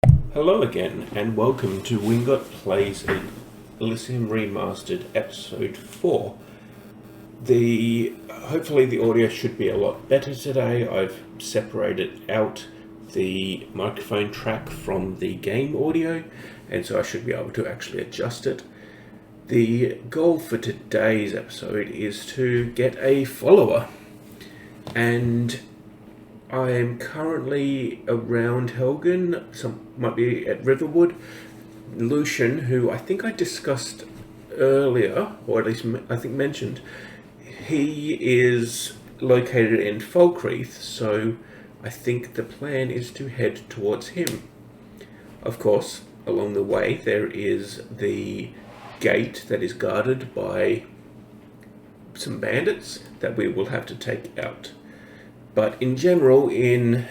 Hello again, and welcome to Wingot Plays Elysium Remastered Episode 4. Hopefully the audio should be a lot better today. I've separated out the microphone track from the game audio, and so I should be able to actually adjust it. The goal for today's episode is to get a follower, and I am currently around Helgen, some might be at Riverwood. Lucien, who I think I discussed earlier, or at least I think mentioned, he is located in Falkreath, so I think the plan is to head towards him. Of course, along the way there is the gate that is guarded by some bandits that we will have to take out. But in general, in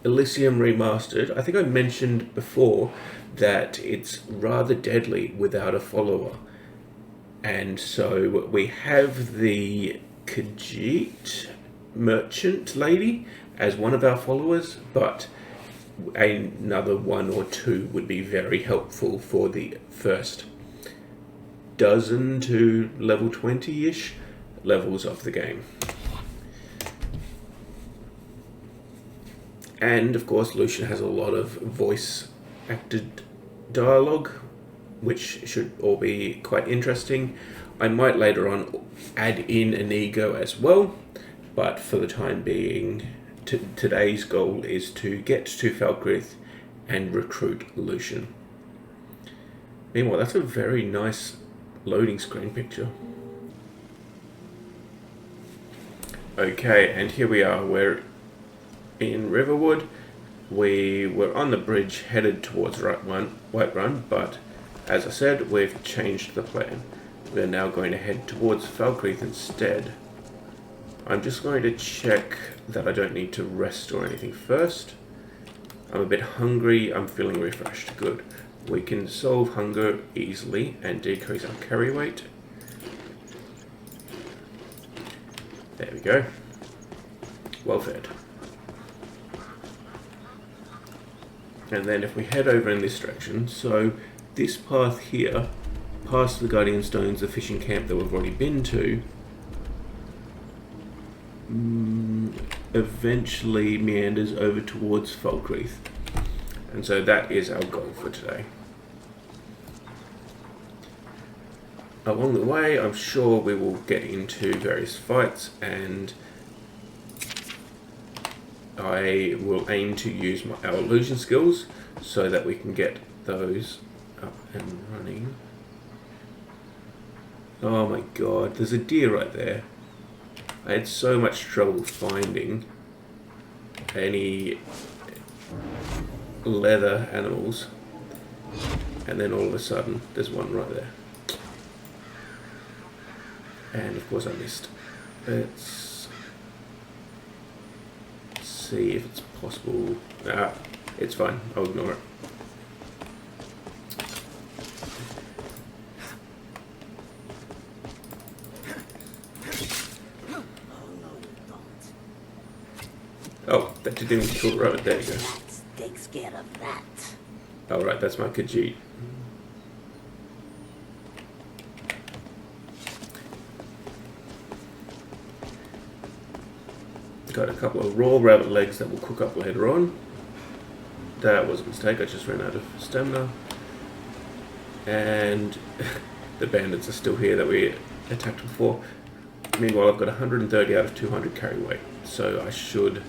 Elysium Remastered, I think I mentioned before that it's rather deadly without a follower. And so we have the Khajiit merchant lady as one of our followers, but another one or two would be very helpful for the first dozen to level 20-ish levels of the game. And of course, Lucien has a lot of voice acted dialogue, which should all be quite interesting. I might later on add in Inigo as well, but for the time being, today's goal is to get to Falkreath and recruit Lucien. Meanwhile, that's a very nice loading screen picture. Okay, and here we are. We're in Riverwood. We were on the bridge headed towards Whiterun, but as I said, we've changed the plan. We're now going to head towards Falkreath instead. I'm just going to check that I don't need to rest or anything first. I'm a bit hungry, I'm feeling refreshed. Good. We can solve hunger easily and decrease our carry weight. There we go. Well fed. And then if we head over in this direction, so this path here, past the Guardian Stones, the fishing camp that we've already been to, eventually meanders over towards Falkreath. And so that is our goal for today. Along the way, I'm sure we will get into various fights, and I will aim to use our illusion skills so that we can get those up and running. Oh my god, there's a deer right there. I had so much trouble finding any leather animals, and then all of a sudden there's one right there. And of course I missed. Let's see if it's possible. It's fine, I'll ignore it. Oh, that didn't even kill the rabbit. There you go. That takes care of that. Oh right, that's my Khajiit. Got a couple of raw rabbit legs that we'll cook up later on. That was a mistake, I just ran out of stamina. And the bandits are still here that we attacked before. Meanwhile, I've got 130 out of 200 carry weight, so I should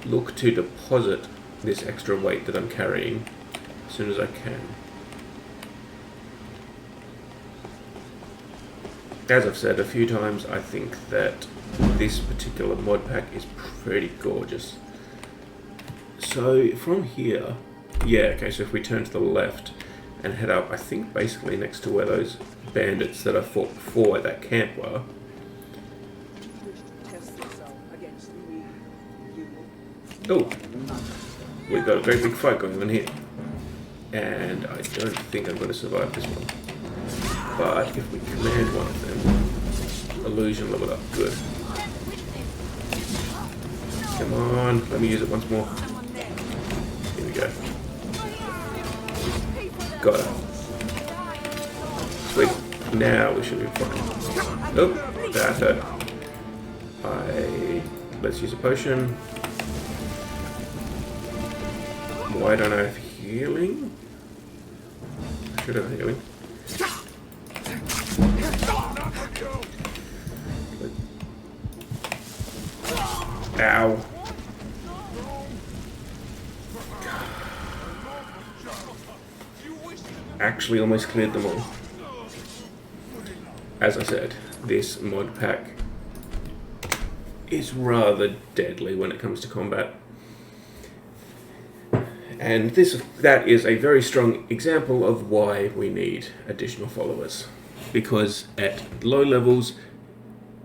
look to deposit this extra weight that I'm carrying as soon as I can. As I've said a few times, I think that this particular mod pack is pretty gorgeous. So from here, yeah, okay, so if we turn to the left and head up, I think basically next to where those bandits that I fought before at that camp were. Oh, we've got a very big fight going on here. And I don't think I'm going to survive this one. But if we command one of them, illusion level up, good. Come on, let me use it once more. Here we go. Got it. Sweet. Now we should be fine. Nope, that hurt. Let's use a potion. Why don't I have healing? I should have healing. Ow. Actually almost cleared them all. As I said, this mod pack is rather deadly when it comes to combat. And that is a very strong example of why we need additional followers. Because at low levels,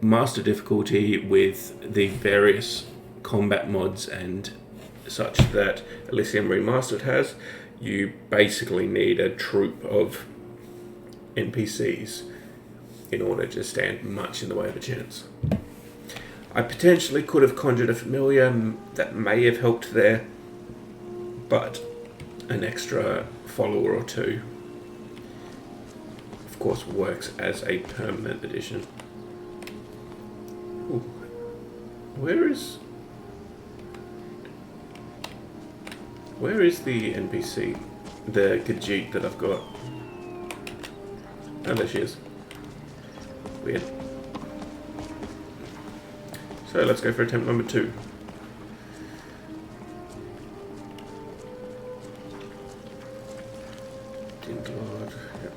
master difficulty with the various combat mods and such that Elysium Remastered has, you basically need a troop of NPCs in order to stand much in the way of a chance. I potentially could have conjured a familiar that may have helped there, but an extra follower or two, of course, works as a permanent addition. Ooh. Where is the NPC? The Khajiit that I've got. Oh, there she is. Weird. So let's go for attempt number 2. Lord. Yep.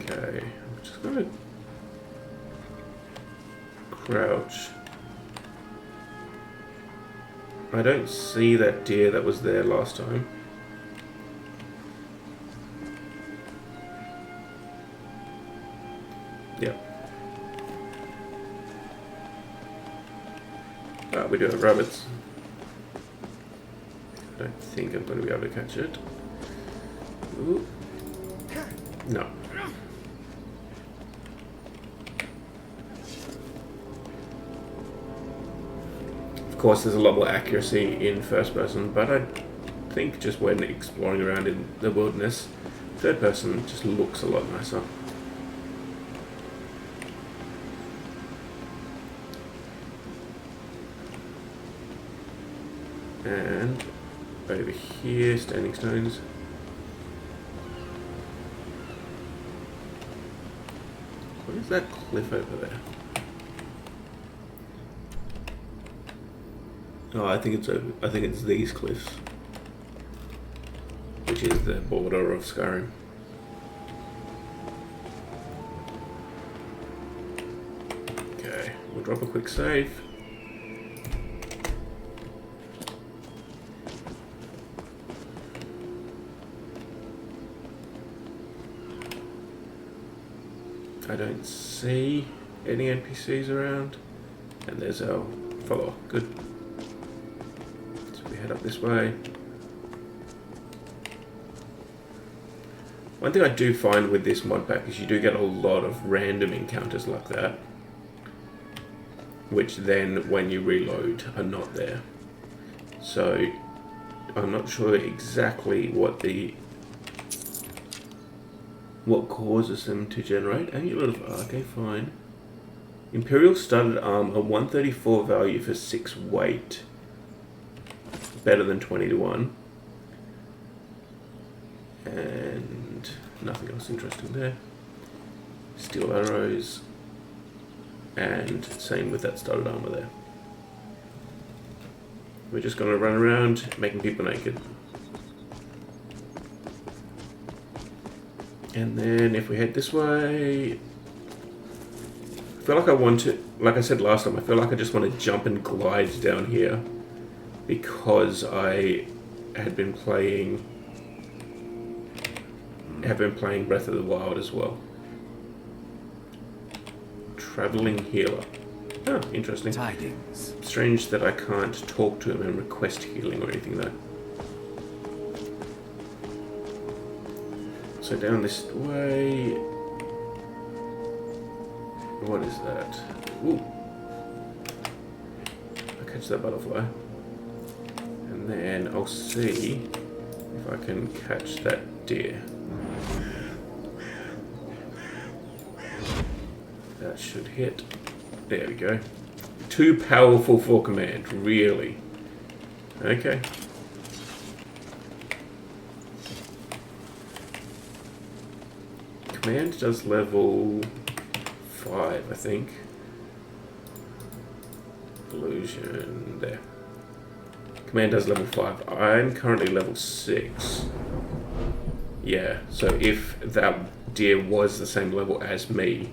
Okay, I'm just gonna crouch. I don't see that deer that was there last time. Yep. We do have rabbits. I don't think I'm going to be able to catch it. Ooh. No. Of course, there's a lot more accuracy in first person, but I think just when exploring around in the wilderness, third person just looks a lot nicer. And over here, standing stones. What is that cliff over there? Oh, I think it's these cliffs, which is the border of Skyrim. Okay, we'll drop a quick save. I don't see any NPCs around, and there's our follower. Good. So we head up this way. One thing I do find with this mod pack is you do get a lot of random encounters like that, which then, when you reload, are not there. So I'm not sure exactly what causes them to generate. Amulet of okay, fine. Imperial studded armor, 134 value for 6 weight. Better than 20 to 1. And nothing else interesting there. Steel arrows. And same with that studded armor there. We're just going to run around making people naked. And then if we head this way, I feel like I want to, like I said last time, I feel like I just want to jump and glide down here because I have been playing Breath of the Wild as well. Traveling healer. Oh, interesting. Tidings. Strange that I can't talk to him and request healing or anything though. So down this way, what is that? Ooh, I'll catch that butterfly, and then I'll see If I can catch that deer. That should hit. There we go. Too powerful for command, really. Okay. Command does level 5, I think. Illusion, there. Command does level 5. I'm currently level 6. Yeah, so if that deer was the same level as me,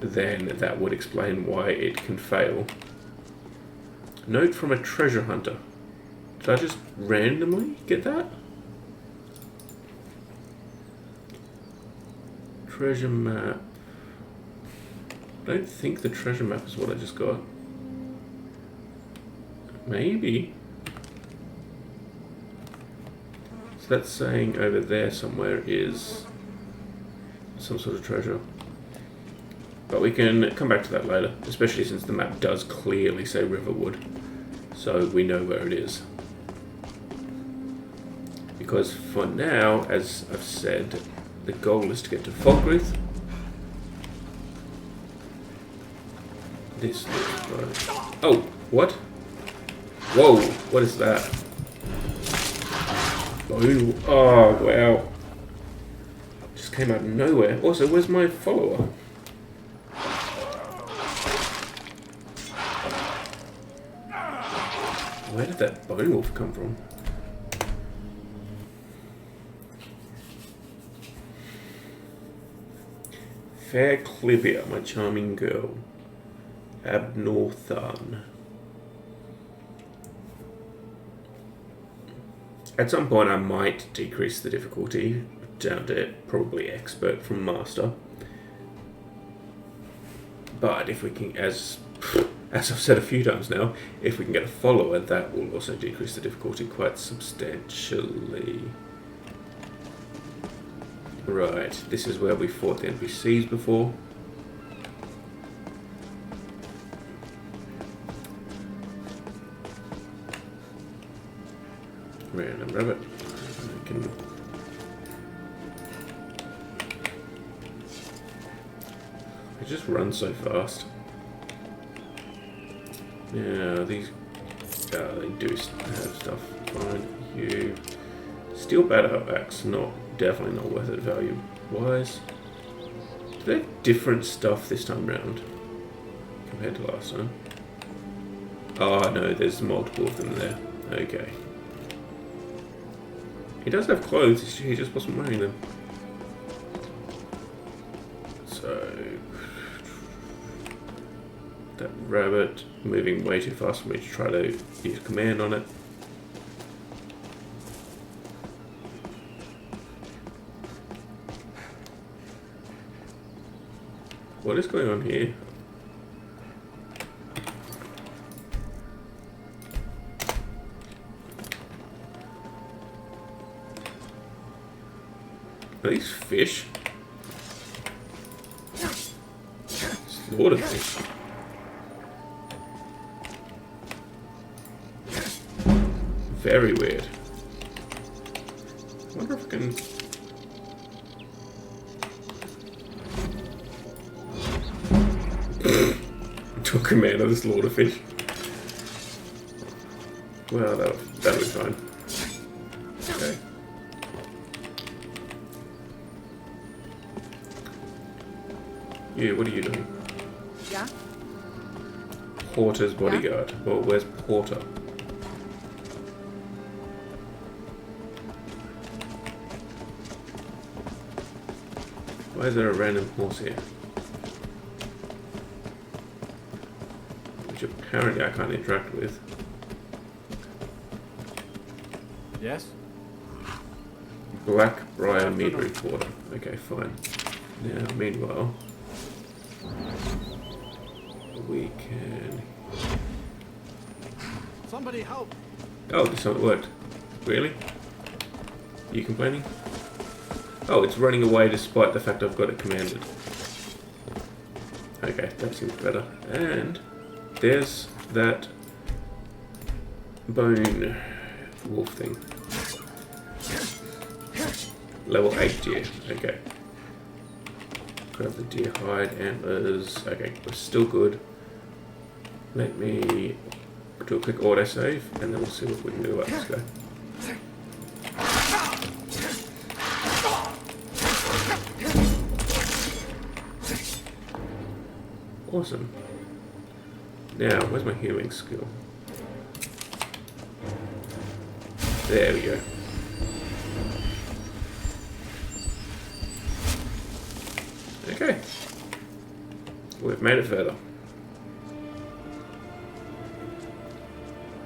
then that would explain why it can fail. Note from a treasure hunter. Did I just randomly get that? Treasure map. I don't think the treasure map is what I just got. Maybe. So that's saying over there somewhere is some sort of treasure. But we can come back to that later, especially since the map does clearly say Riverwood. So we know where it is. Because for now, as I've said, the goal is to get to Falkreath. This looks right. Oh, what? Whoa, what is that? Oh, wow. Just came out of nowhere. Also, where's my follower? Where did that bone wolf come from? Fair Clivia, my charming girl. Abnorthan. At some point I might decrease the difficulty down to probably expert from master. But if we can, as I've said a few times now, if we can get a follower, that will also decrease the difficulty quite substantially. Right, this is where we fought the NPCs before. Random rabbit. I just run so fast. Yeah, these they do have stuff. Fine. You steel battle axe, definitely not worth it value wise. Do they have different stuff this time round compared to last time? Oh no, there's multiple of them there. Okay. He does have clothes, he just wasn't wearing them. So that rabbit moving way too fast for me to try to use command on it. What is going on here? Are these fish? Slaughter fish. Very weird. I wonder if I can... Took command of the slaughter fish. Well, that'll be fine. Okay. You, what are you doing? Yeah? Porter's bodyguard. Yeah? Well, where's Porter? Why is there a random horse here? Which apparently I can't interact with. Yes? Blackbriar Mead Reporter. Okay, fine. Now, meanwhile, we can... Somebody help! Oh, this time it worked. Really? Are you complaining? Oh, it's running away despite the fact I've got it commanded. Okay, that seems better. And there's that bone wolf thing. Level 8 deer. Okay. Grab the deer hide, antlers. Okay, we're still good. Let me do a quick autosave, and then we'll see what we can do about this guy. Awesome. Now, where's my healing skill? There we go. Okay. We've made it further.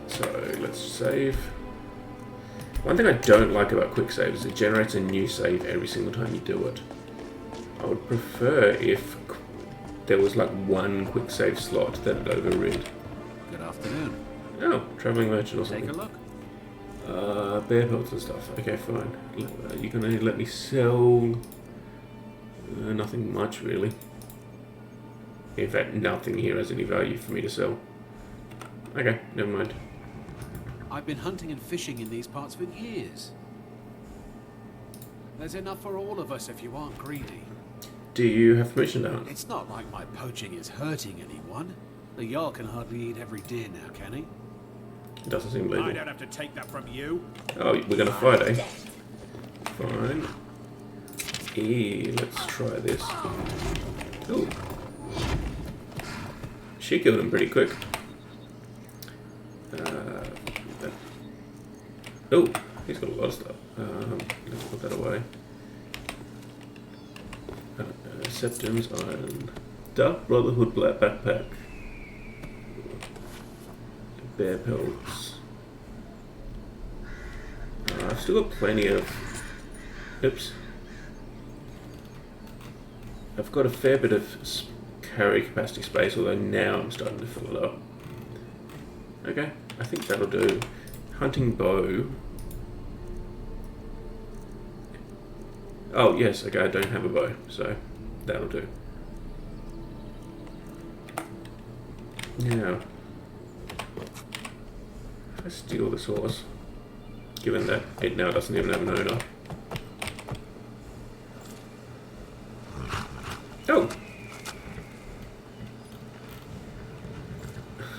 So, let's save. One thing I don't like about quick saves is it generates a new save every single time you do it. I would prefer if there was like one quick save slot that it overrid. Good afternoon. Oh, traveling merchant or something. Take a look. Bear pelts and stuff. Okay, fine. You're gonna let me sell nothing much really. In fact, nothing here has any value for me to sell. Okay, never mind. I've been hunting and fishing in these parts for years. There's enough for all of us if you aren't greedy. Do you have permission to hunt? It's not like my poaching is hurting anyone. The Jarl can hardly eat every deer now, can he? It doesn't seem legal. I don't have to take that from you. Oh, we're gonna fight, eh? Fine. Let's try this. Ooh. She killed him pretty quick. Oh, he's got a lot of stuff. Let's put that away. Septums, Iron, Dark Brotherhood Black Backpack, Bear Pelts. I've still got plenty of. Oops. I've got a fair bit of carry capacity space, although now I'm starting to fill it up. Okay, I think that'll do. Hunting bow. Oh, yes, okay, I don't have a bow, so that'll do. Now, if I steal this horse, given that it now doesn't even have an owner. Oh!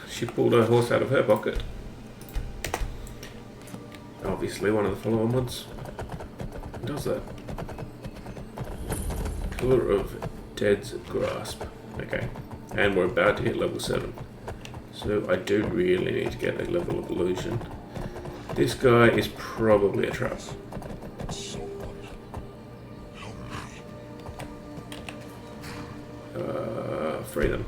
She pulled her horse out of her pocket. Obviously, one of the follower mods does that. Pillar of Dead's Grasp. Okay. And we're about to hit level 7. So I do really need to get a level of illusion. This guy is probably a trap. Free them.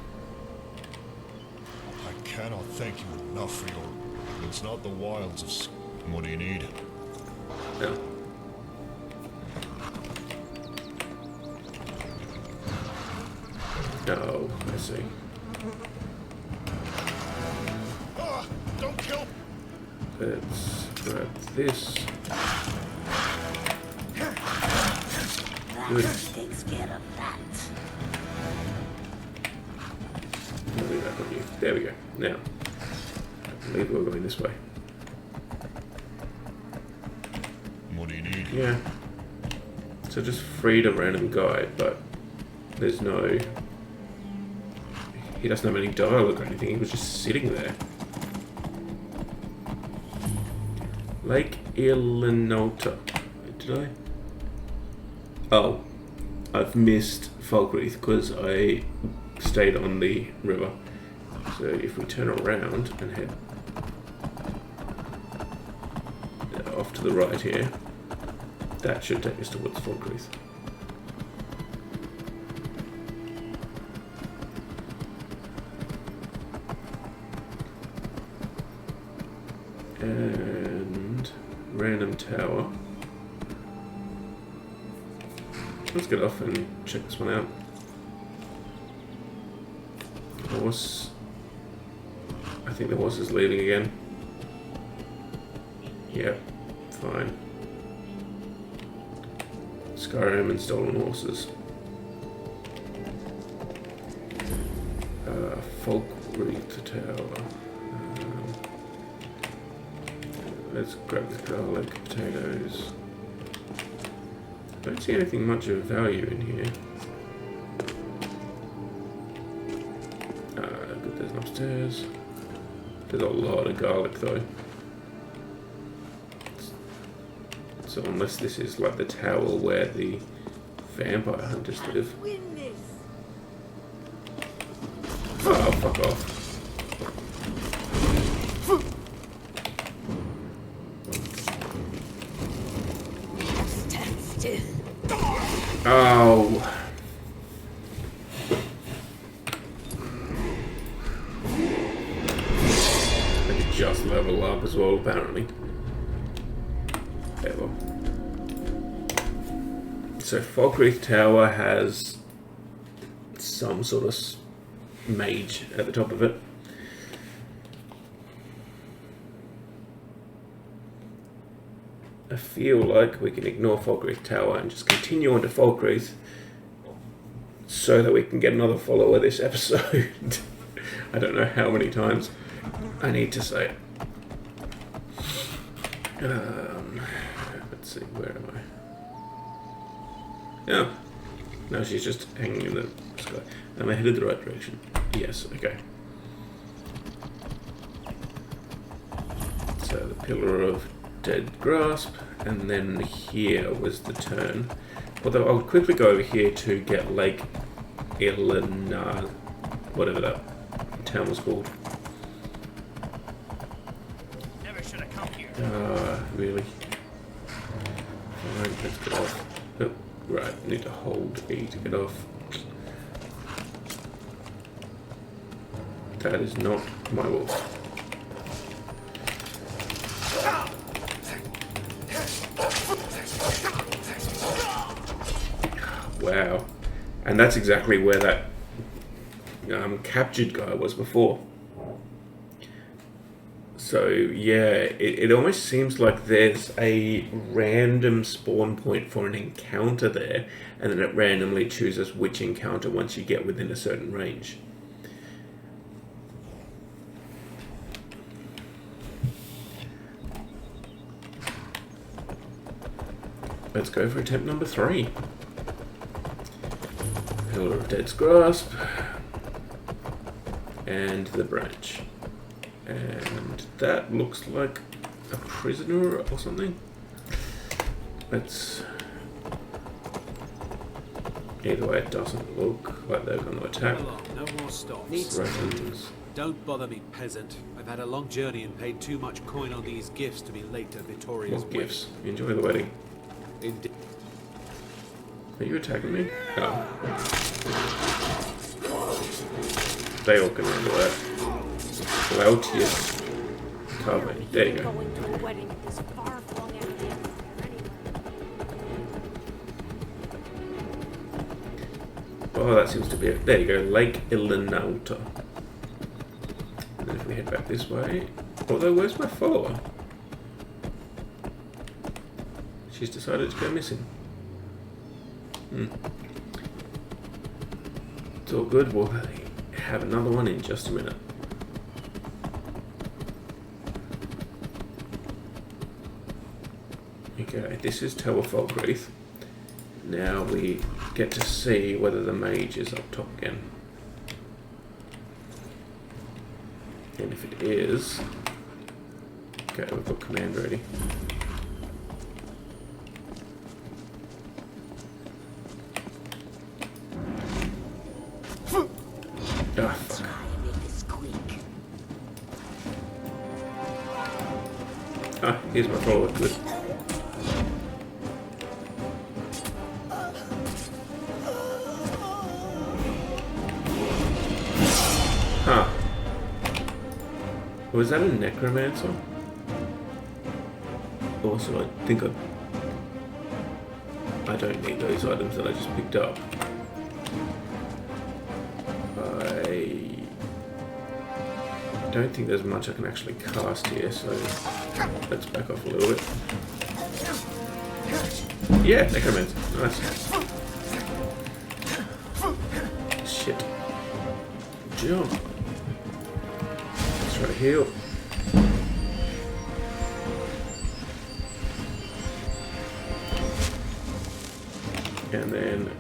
I cannot thank you enough for your... It's not the wilds of... What do you need? No. Oh, I see. Don't kill! Let's grab this. Good. That takes care of that. I'll be back on you. There we go. Now, I believe we're going this way. What do you need? Yeah. So just freed a random guy, but there's no... He doesn't have any dialogue or anything, he was just sitting there. Lake Ilanota. Did I? Oh. I've missed Falkreath because I stayed on the river. So if we turn around and head off to the right here, that should take us towards Falkreath. And random tower. Let's get off and check this one out. Horse. I think the horse is leaving again. Yep, fine. Skyrim and stolen horses. Falkreath tower. Let's grab the garlic, potatoes. Don't see anything much of value in here. Good, there's an upstairs. There's a lot of garlic though. So unless this is like the tower where the vampire hunters live. Oh, fuck off. Oh. I could just level up as well, apparently. Okay, well. So Falkreath Tower has some sort of mage at the top of it. I feel like we can ignore Falkreath Tower and just continue on to Falkreath so that we can get another follower this episode. I don't know how many times I need to say it. Let's see, where am I? Yeah. No, she's just hanging in the sky. Am I headed the right direction? Yes, okay. So the Pillar of Dead Grasp, and then here was the turn. Although I'll quickly go over here to get Lake Elysium, whatever that town was called. Never should have come here. Really? Alright, let's get off. Oh, right, need to hold E to get off. That is not my wolf. Wow. And that's exactly where that captured guy was before. So yeah, it almost seems like there's a random spawn point for an encounter there, and then it randomly chooses which encounter once you get within a certain range. Let's go for attempt number 3. Pillar of Dead's Grasp. And the branch. And that looks like a prisoner or something. Let's... Either way, it doesn't look like they're going to attack. Come along, no more stops. Threatens. Don't bother me, peasant. I've had a long journey and paid too much coin on these gifts to be late to Vittoria's What gifts? Enjoy the wedding. Indeed. Are you attacking me? No. They all can handle that. Lautius. Cover. There you go. Going to a wedding at this far-flung end of the empire anyway. Oh, that seems to be it. There you go. Lake Elysium. And then if we head back this way... Although, where's my follower? She's decided to go missing. It's all good. We'll have another one in just a minute. Okay, this is Tower Falkreath. Now we get to see whether the mage is up top again. And if it is... Okay, we've got command ready. Ah, fuck. Ah, here's my follower. Good. Huh. Was that a necromancer? Also, I think I don't need those items that I just picked up. I don't think there's much I can actually cast here, so let's back off a little bit. Yeah, necromancer. Nice. Shit. Jump. Let's try to heal. And then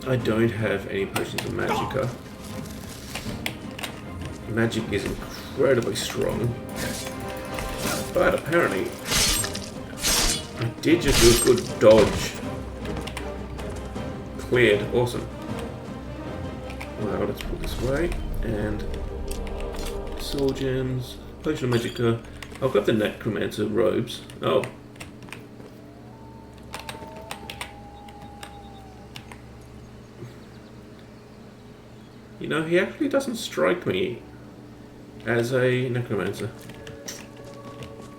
I don't have any potions of magicka. Magic is incredibly strong, but apparently I did just do a good dodge. Cleared, awesome. Well, let's put this away, and soul gems, potion of magicka. I've got the necromancer robes. Oh. You know, he actually doesn't strike me as a necromancer.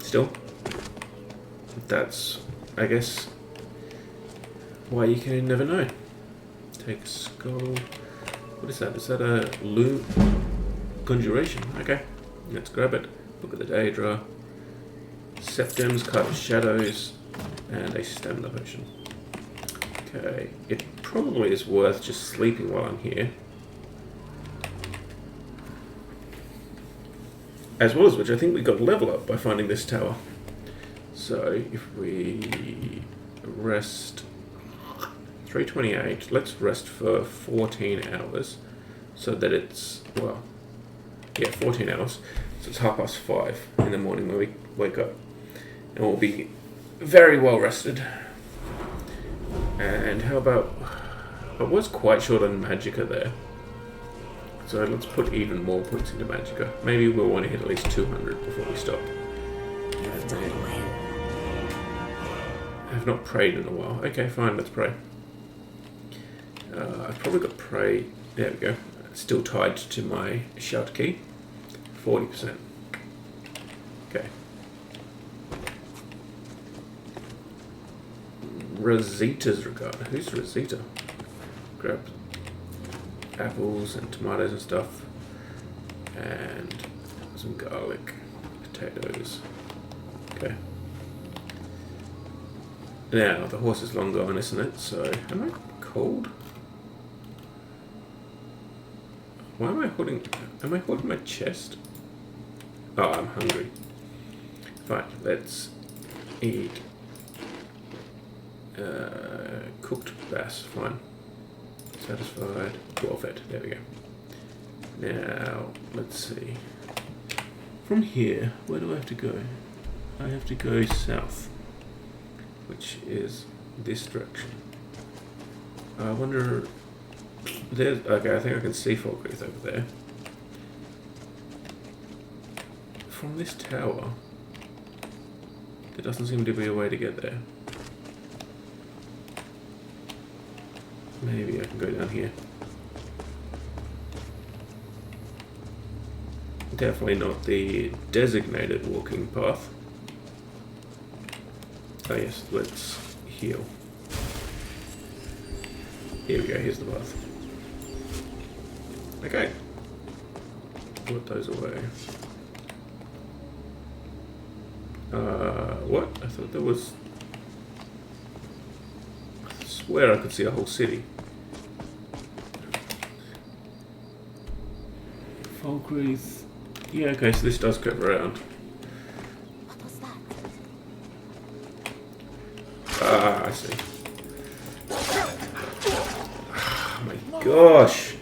Still, that's, I guess, why you can never know. Take a skull. What is that? Is that a conjuration? Okay, let's grab it. Book of the Daedra. Septims, Card of Shadows, and a stamina potion. Okay, it probably is worth just sleeping while I'm here. As well as which, I think we got level up by finding this tower. So, if we rest 328, let's rest for 14 hours. So that it's, well, yeah, 14 hours. So it's 5:30 in the morning when we wake up. And we'll be very well rested. And how about, I was quite short on magicka there. So let's put even more points into magicka. Maybe we'll want to hit at least 200 before we stop. I've not prayed in a while. Okay, fine, let's pray. I've probably got pray. There we go. It's still tied to my shout key. 40%. Okay. Rosita's regard. Who's Rosita? Grab apples and tomatoes and stuff, and some garlic, potatoes. Okay. Now the horse is long gone, isn't it? So am I cold? Why am I holding? Am I holding my chest? Oh, I'm hungry. Fine, let's eat. Cooked bass. Fine. Satisfied. Well fed. There we go. Now, let's see. From here, where do I have to go? I have to go south, which is this direction. I wonder. There's, okay, I think I can see Falkreath over there. From this tower, there doesn't seem to be a way to get there. Maybe I can go down here. Definitely not the designated walking path. Oh yes, let's heal. Here we go, here's the path. Okay. Put those away. What? I thought there was... I swear I could see a whole city. Falkreath. Yeah, okay, so this does go around. What was that? Ah, I see. Oh my gosh!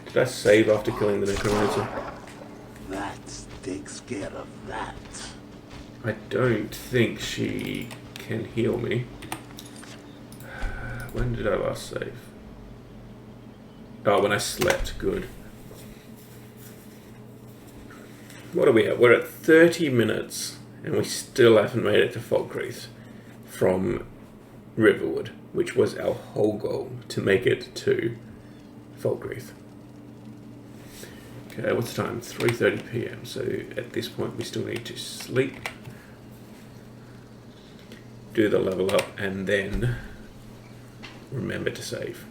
Did I save after killing the necromancer? That takes care of that. I don't think she can heal me. When did I last save? Oh, when I slept. Good. What are we at? We're at 30 minutes and we still haven't made it to Falkreath from Riverwood, which was our whole goal, to make it to Falkreath. Okay, what's the time? 3:30 PM. So at this point we still need to sleep, do the level up, and then remember to save.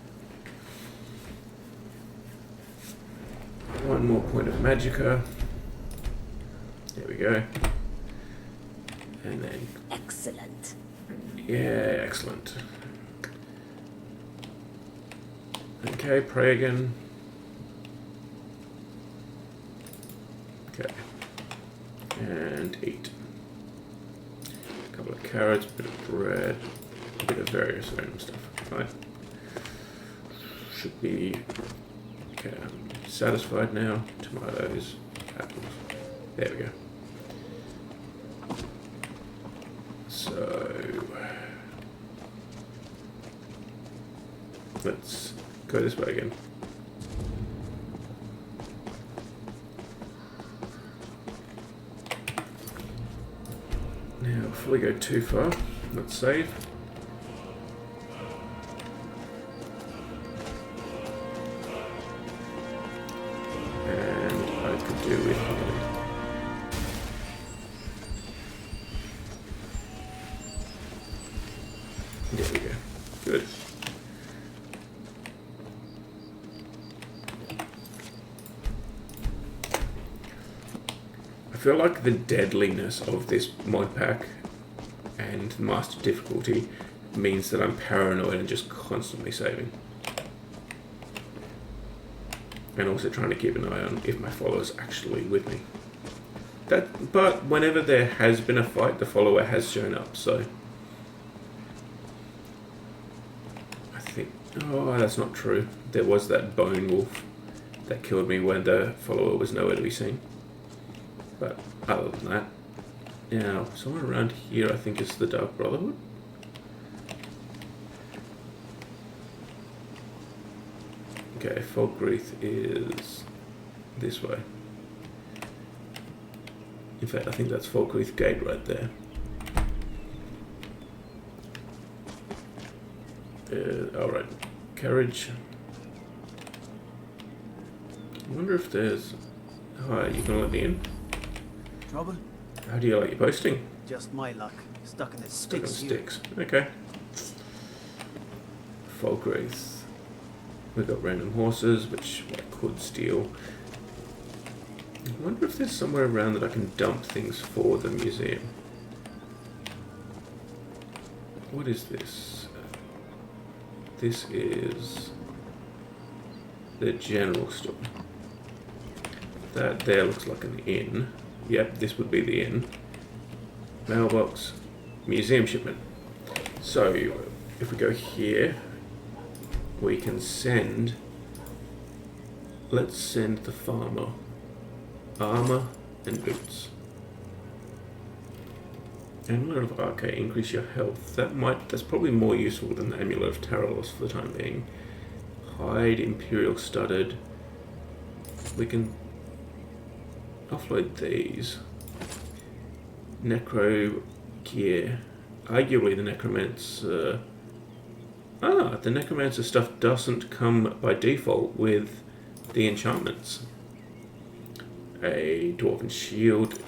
One more point of magicka. There we go. And then... Excellent. Yeah, excellent. Okay, pray again. Okay. And eat. A couple of carrots, a bit of bread. a bit of various random stuff. Right. Should be satisfied now. Tomatoes, apples. There we go. So let's go this way again. Now, before we go too far, let's save. And I could do with honey. There we go. Good. I feel like the deadliness of this mod pack and master difficulty means that I'm paranoid and just constantly saving. And also trying to keep an eye on if my follower's actually with me. But whenever there has been a fight, the follower has shown up, so... I think... Oh, that's not true. There was that bone wolf that killed me when the follower was nowhere to be seen. But other than that, now somewhere around here I think is the Dark Brotherhood. Okay, Falkreath is this way. In fact, I think that's Falkreath Gate right there. Alright, carriage. I wonder if there's... Hi, you gonna let me in? Trouble? How do you like your posting? Just my luck. Stuck in the Stuck on sticks here. sticks. Okay. Falkreath. We've got random horses, which I could steal. I wonder if there's somewhere around that I can dump things for the museum. What is this? This is the general store. That there looks like an inn. Yep, this would be the inn. Mailbox, museum shipment. So, if we go here, we can send... Let's send the farmer armor and boots. Amulet of Arche, increase your health. That's probably more useful than the Amulet of Taralos for the time being. Hide, Imperial studded. We can offload these. Necro gear. Arguably the Necromancer... the Necromancer stuff doesn't come by default with the enchantments. A Dwarven shield.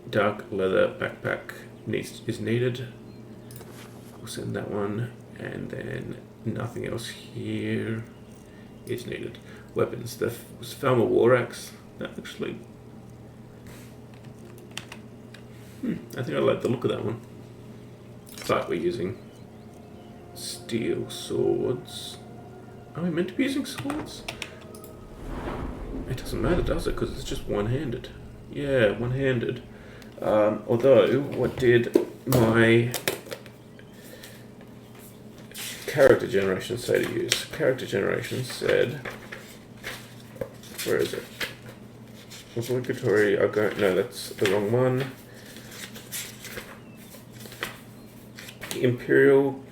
Dark leather backpack is needed. We'll send that one. And then nothing else here is needed. Weapons. The Falmer War Axe. That actually... I think I like the look of that one. But we're using steel swords. Are we meant to be using swords? It doesn't matter, does it? Because it's just one-handed. Yeah, one-handed. Although, what did my character generation say to use? Character generation said... Where is it? Obligatory... No, that's the wrong one. Imperial...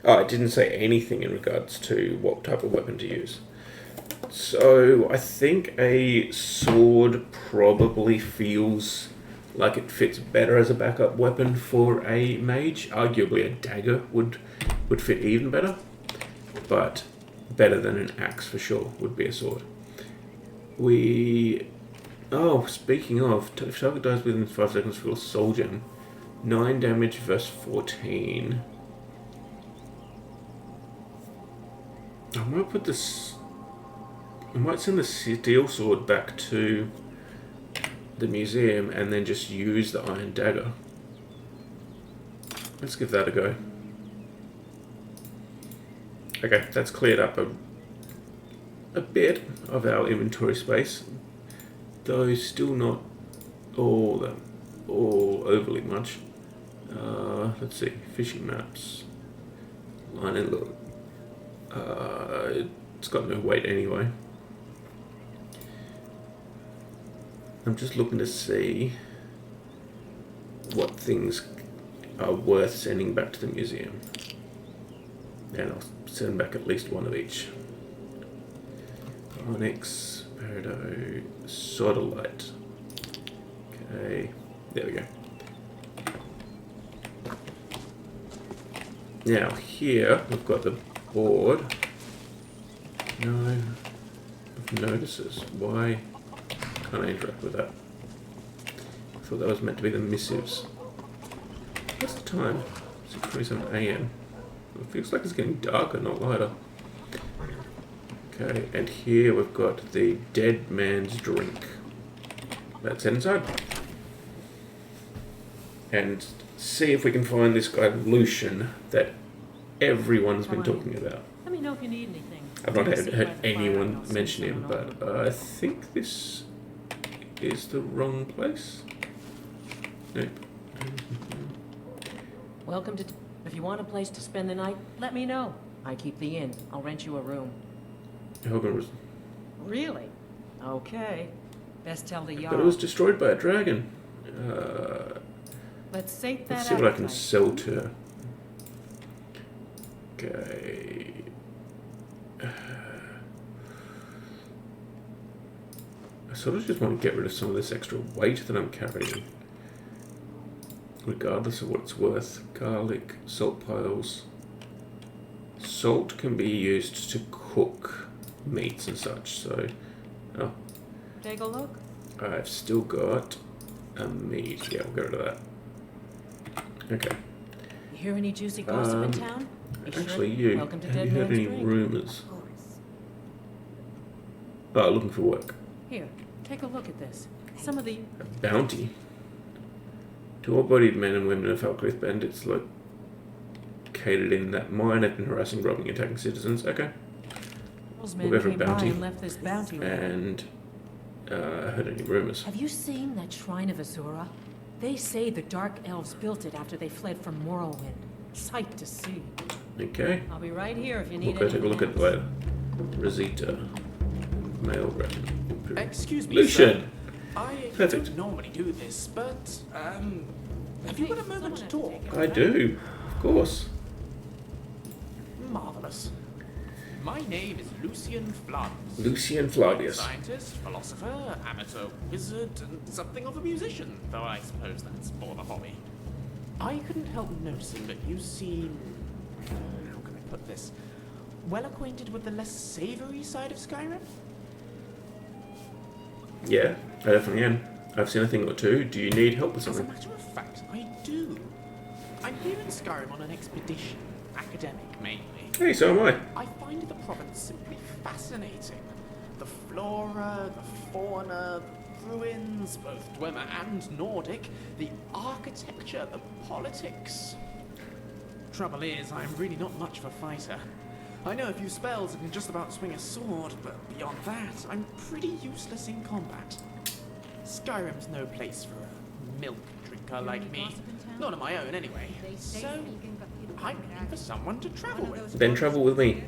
Oh, it didn't say anything in regards to what type of weapon to use. So, I think a sword probably feels like it fits better as a backup weapon for a mage. Arguably a dagger would fit even better. But better than an axe for sure would be a sword. Oh, speaking of, if target dies within 5 seconds for a soul gem, 9 damage versus 14. I might put this... I might send the steel sword back to the museum and then just use the iron dagger. Let's give that a go. Okay, that's cleared up a bit of our inventory space, though still not all overly much. Let's see. Fishing maps. Line and look. It's got no weight anyway. I'm just looking to see what things are worth sending back to the museum. And I'll send back at least one of each. Onyx, Peridot, Sodalite. Okay, there we go. Now here we've got the board. No notices. Why can't I interact with that? I thought that was meant to be the missives. What's the time? 6:27 AM. It feels like it's getting darker, not lighter. Okay, and here we've got the dead man's drink. Let's head inside. And see if we can find this guy Lucien that everyone's been talking about. Let me know if you need anything. I've not heard anyone mention him, but I think this is the wrong place. Nope. Welcome to... If you want a place to spend the night, let me know. I keep the inn. I'll rent you a room. Really? Okay. Best tell the Jarl. But it was destroyed by a dragon. Let's sate that Let's see what I can appetite. sell to her. Okay. I sort of just want to get rid of some of this extra weight that I'm carrying. Regardless of what it's worth. Garlic, salt piles. Salt can be used to cook meats and such, so... Oh, Take a look. I've still got a meat. Yeah, we'll get rid of that. Okay. You hear any juicy gossip in town? Be sure- Actually, you, Welcome to have you Dead heard Man's any Drink. rumours? Of course. Oh, looking for work. Here, take a look at this. Some of the... A bounty. To all-bodied men and women of Falkreath bandits located in that mine have been harassing, robbing, and attacking citizens. Okay. Those We'll men go for a came by bounty. and left this bounty with them. And heard any rumours? Have you seen that shrine of Azura? They say the Dark Elves built it after they fled from Morrowind. Sight to see. Okay. I'll be right here if you We'll need go take a anything look at it else. later. Rosita. Male rep. Excuse me, Lucien. sir. I Perfect. don't normally do this, but, have you got a moment to talk? I do. Of course. Marvelous. My name is Lucien Flans. Lucien Flavius. Scientist, philosopher, amateur wizard, and something of a musician, though I suppose that's more of a hobby. I couldn't help noticing that you seem... how can I put this? Well acquainted with the less savoury side of Skyrim? Yeah, I definitely am. I've seen a thing or two. Do you need help with As a something? matter of fact, I do. I'm here in Skyrim on an expedition, academic mainly. Hey, so am I. I find the province simply fascinating. The flora, the fauna, the ruins, both Dwemer and Nordic, the architecture, the politics. Trouble is, I'm really not much of a fighter. I know a few spells and can just about swing a sword, but beyond that, I'm pretty useless in combat. Skyrim's no place for a milk drinker like me. Not on my own, anyway. So, I'm looking for someone to travel with. Then travel with me.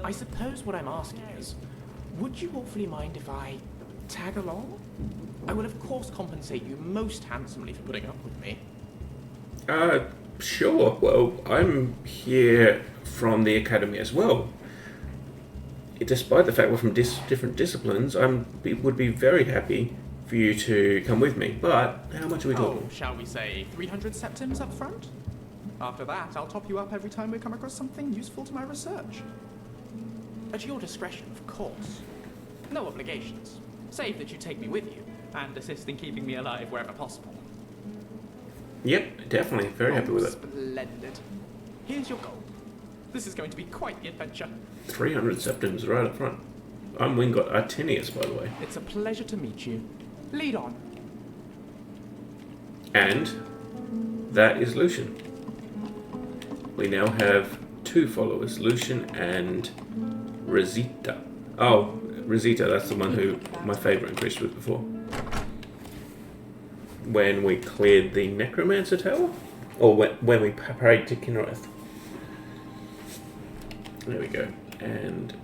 I suppose what I'm asking is, would you awfully mind if I tag along? I will of course compensate you most handsomely for putting up with me. Sure. Well, I'm here from the academy as well. Despite the fact we're from different disciplines, would be very happy for you to come with me. But how much are we talking? Oh, shall we say 300 septims up front? After that, I'll top you up every time we come across something useful to my research. At your discretion, of course. No obligations, save that you take me with you and assist in keeping me alive wherever possible. Yep, definitely. Very happy with it. Splendid. Here's your gold. This is going to be quite the adventure. 300 septims right up front. I'm Wingot Artenius, by the way. It's a pleasure to meet you. Lead on. And that is Lucien. We now have two followers, Lucien and Rosita. Oh, Rosita, that's the one who my favourite increased with before. when we cleared the Necromancer Tower, or when we prayed to Kinroth. There we go, and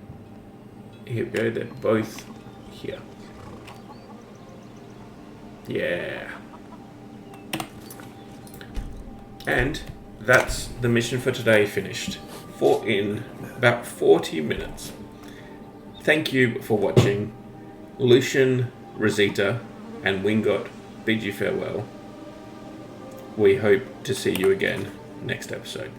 here we go. They're both here. Yeah. And that's the mission for today finished. In about 40 minutes. Thank you for watching. Lucien, Rosita, and Wingot bid you farewell. We hope to see you again next episode.